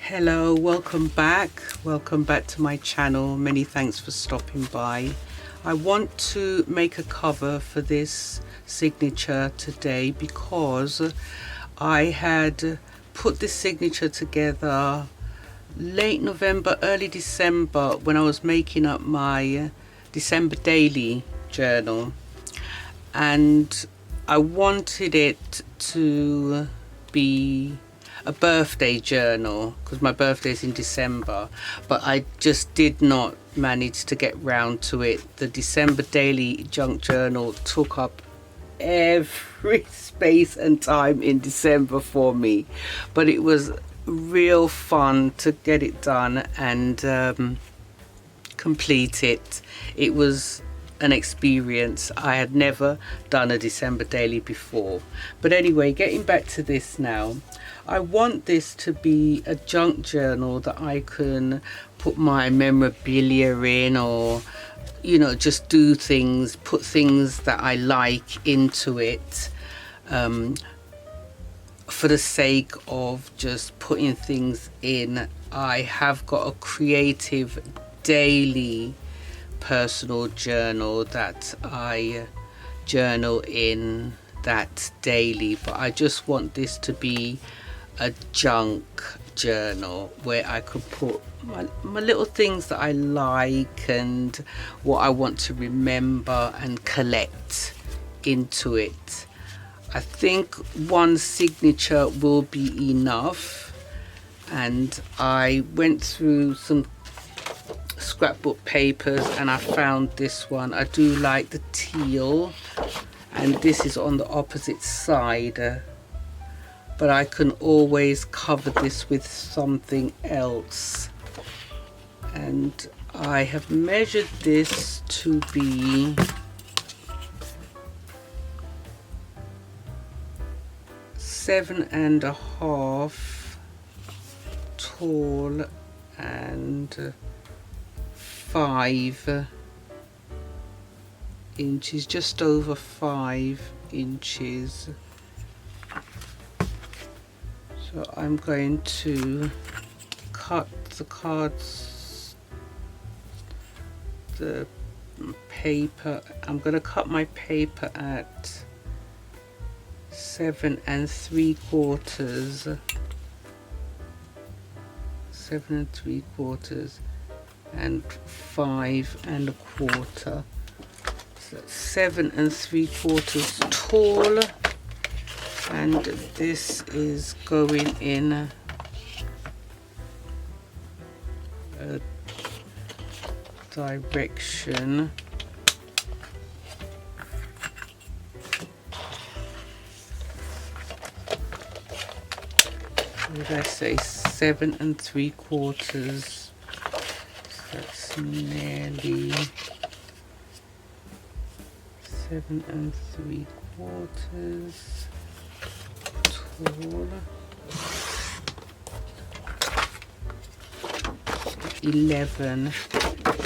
Hello, welcome back to my channel. Many thanks for stopping by. I want to make a cover for this signature today because I had put this signature together late November, early December when I was making up my December daily journal, and I wanted it to be a birthday journal because my birthday is in December, but I just did not manage to get round to it. The December daily junk journal took up every space and time in December for me, but it was real fun to get it done and complete it. It was an experience. I had never done a December daily before. But anyway, getting back to this now, I want this to be a junk journal that I can put my memorabilia in, or just do things, put things that I like into it, for the sake of just putting things in. I have got a creative daily personal journal that I journal in that daily, but I just want this to be a junk journal where I could put my little things that I like and what I want to remember and collect into it. I think one signature will be enough, and I went through some scrapbook papers and I found this one. I do like the teal, and this is on the opposite side, but I can always cover this with something else. And I have measured this to be 7.5 tall and 5 inches, just over 5 inches. So I'm going to cut the cards, the paper. I'm going to cut my paper at 7 3/4, 7 3/4 and 5 1/4. So 7 3/4 tall, and this is going in a direction what did I say, 7 3/4. That's nearly 7 3/4 tall, 11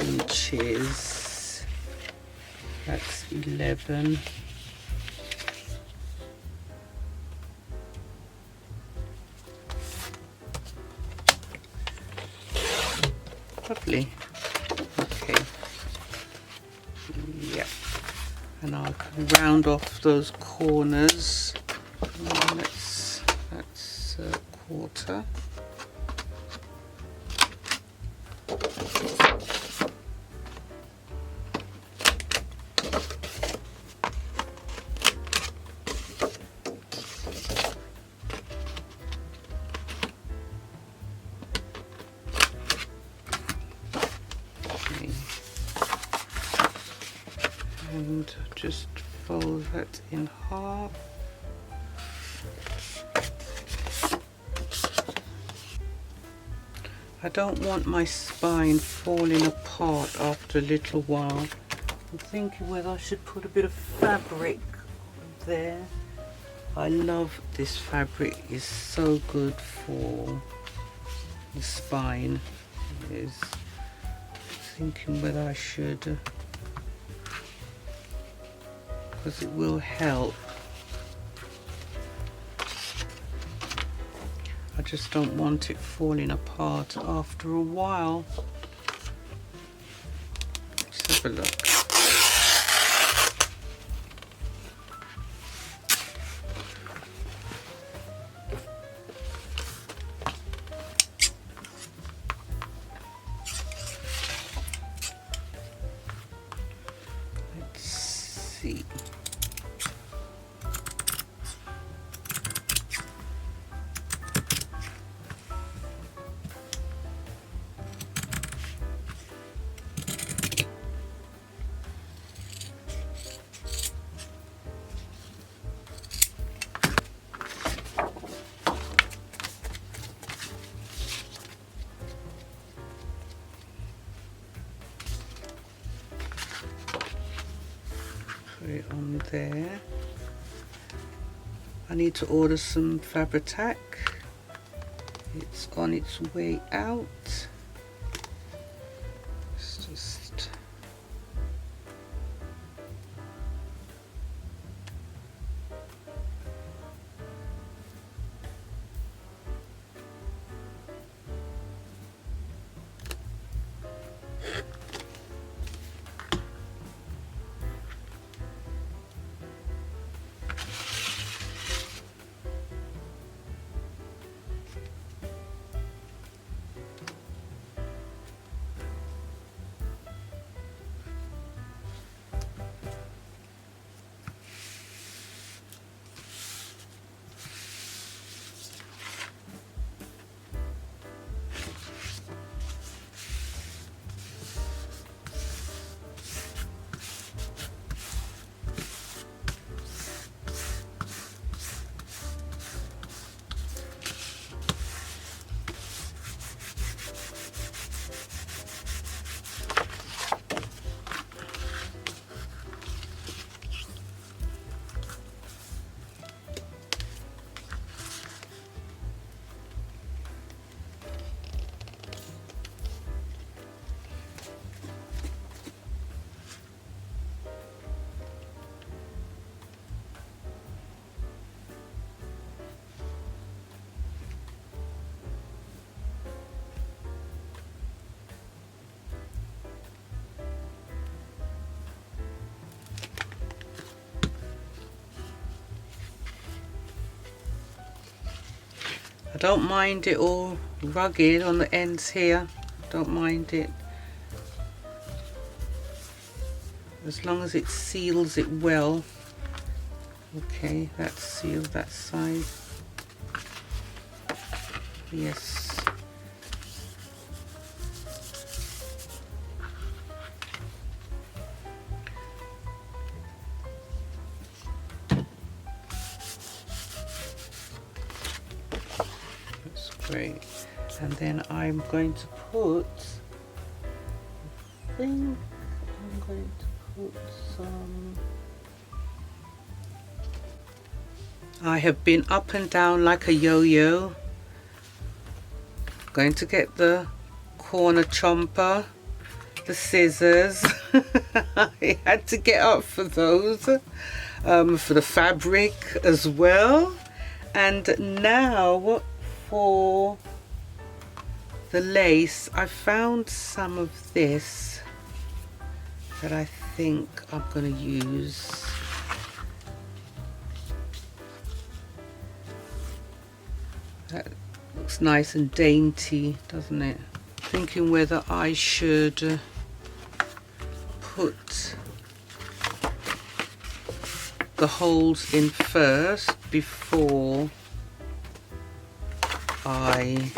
inches. That's 11. Lovely. Okay. Yeah. And I'll round off those corners. That's a 1/4. And just fold that in half. I don't want my spine falling apart after a little while. I'm thinking whether I should put a bit of fabric there. I love this fabric, it's so good for the spine. Thinking whether I should, because it will help. I just don't want it falling apart after a while. Let's have a look. Let's see. Put it on there. I need to order some Fabri-Tac. It's on its way out. It's just I don't mind it all rugged on the ends here. Don't mind it. As long as it seals it well. Okay, that's sealed that side. Yes. Great. And then I'm going to put, I think I'm going to put some, I have been up and down like a yo-yo. Going to get the corner chomper, the scissors. I had to get up for those, for the fabric as well. And now for the lace, I found some of this that I think I'm going to use. That looks nice and dainty, doesn't it? Thinking whether I should put the holes in first before I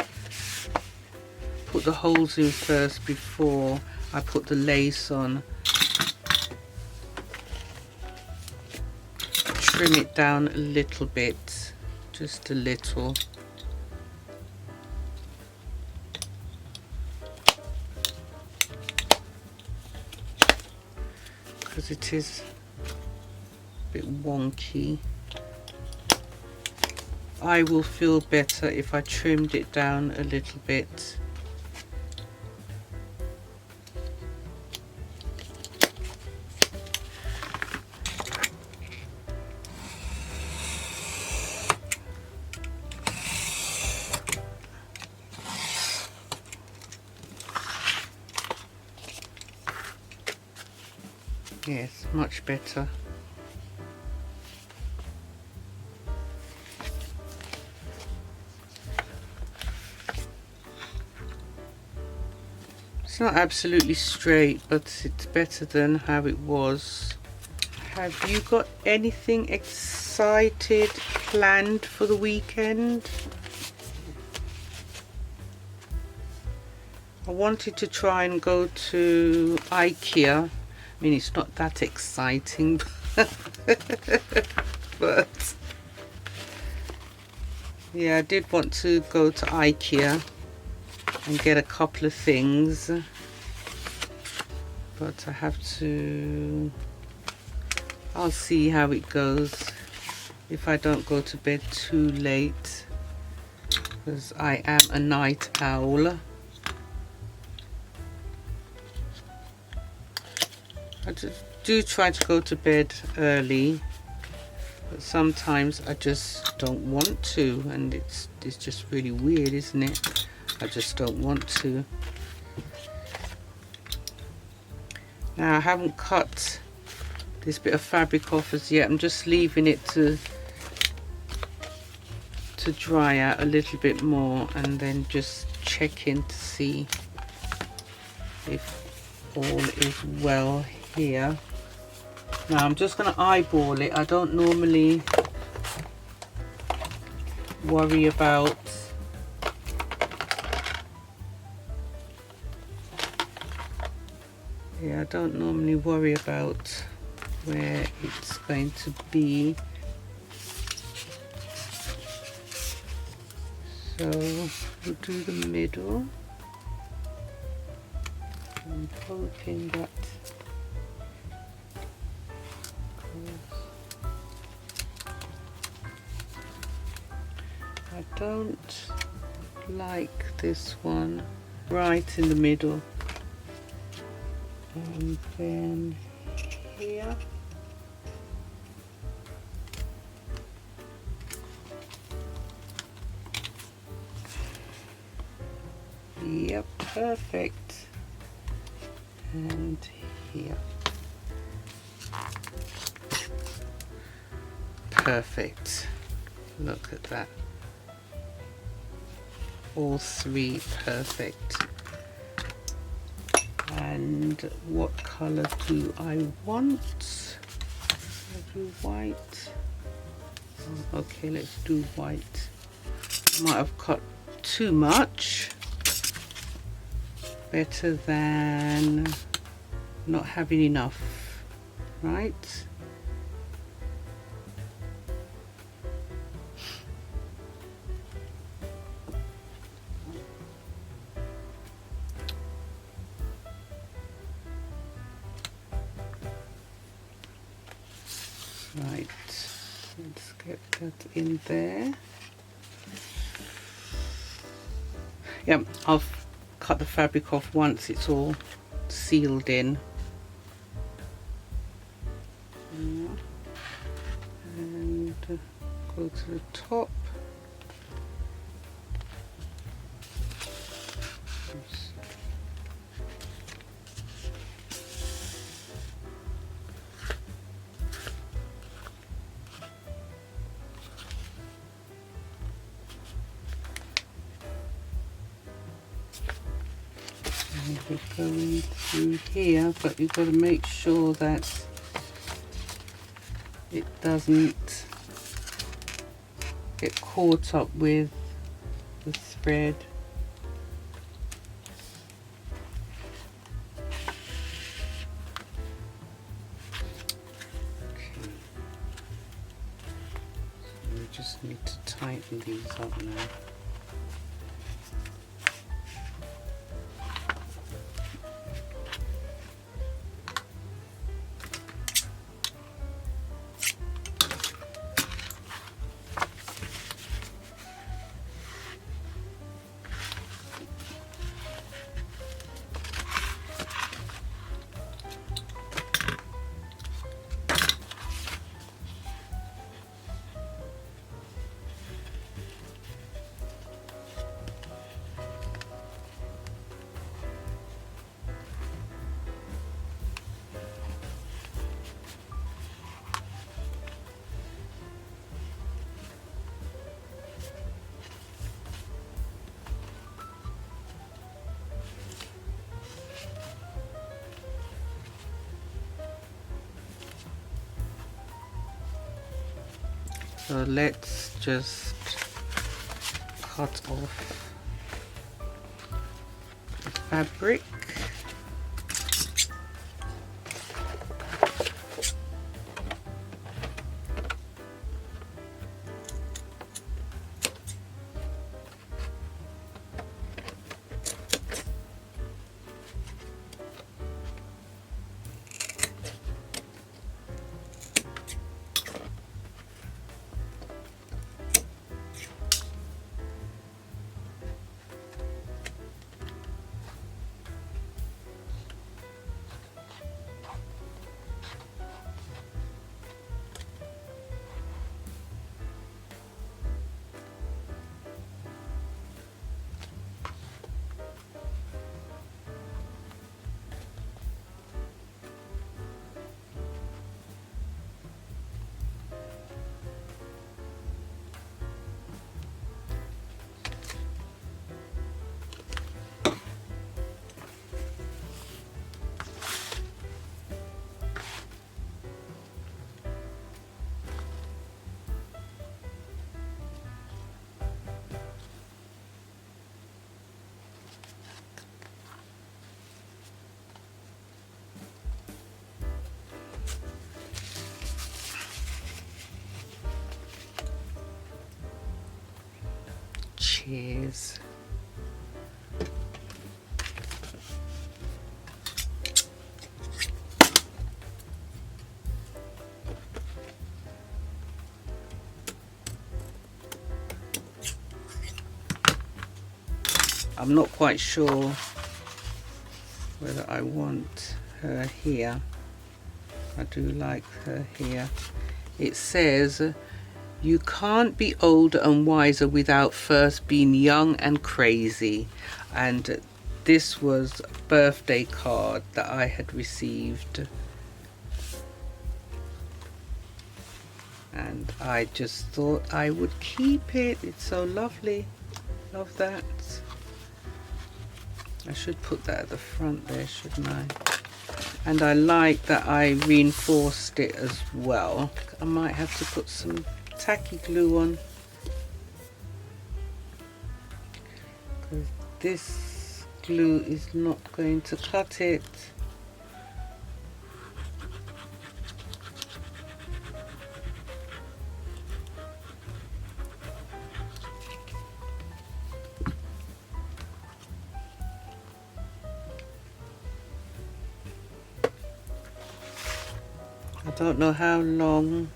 put the holes in first before I put the lace on. Trim it down a little bit, just a little. Because it is a bit wonky. I will feel better if I trimmed it down a little bit. Yes, much better. It's not absolutely straight, but it's better than how it was. Have you got anything excited planned for the weekend? I wanted to try and go to IKEA. I mean, it's not that exciting, but yeah, I did want to go to IKEA and get a couple of things, but I have to, I'll see how it goes if I don't go to bed too late, because I am a night owl. I do try to go to bed early, but sometimes I just don't want to, and it's just really weird, isn't it? I just don't want to. Now I haven't cut this bit of fabric off as yet. I'm just leaving it to dry out a little bit more, and then just checking to see if all is well here. Now I'm just going to eyeball it. I don't normally worry about I don't normally worry about where it's going to be. So we'll do the middle. I'm hoping that I don't like this one right in the middle. And then here, yep, perfect. And here, perfect. Look at that, all three perfect. And what color do I want? I do white. Oh, okay, let's do white. Might have cut too much. Better than not having enough, right? Right, let's get that in there. Yeah, I'll cut the fabric off once it's all sealed in. And go to the top. We're going through here, but you've got to make sure that it doesn't get caught up with the thread. Okay. So we just need to tighten these up now. So let's just cut off the fabric. Cheers. I'm not quite sure whether I want her here. I do like her here. It says, "You can't be older and wiser without first being young and crazy." And this was a birthday card that I had received. And I just thought I would keep it. It's so lovely. Love that. I should put that at the front there, shouldn't I? And I like that I reinforced it as well. I might have to put some tacky glue on, because this glue is not going to cut it. I don't know how long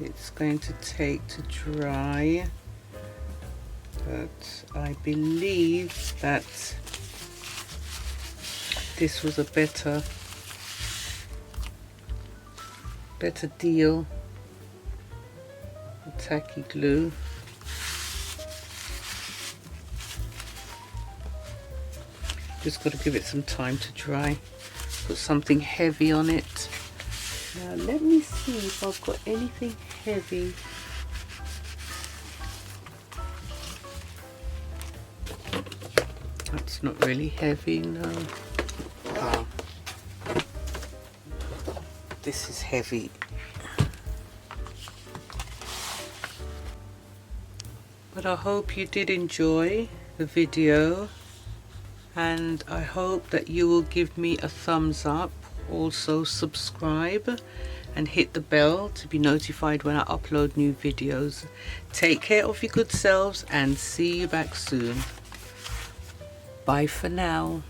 it's going to take to dry, but I believe that this was a better deal. The tacky glue. Just got to give it some time to dry. Put something heavy on it. Now let me see if I've got anything heavy. That's not really heavy, no. Oh. This is heavy. But I hope you did enjoy the video, and I hope that you will give me a thumbs up. Also subscribe and hit the bell to be notified when I upload new videos. Take care of your good selves and see you back soon. Bye for now.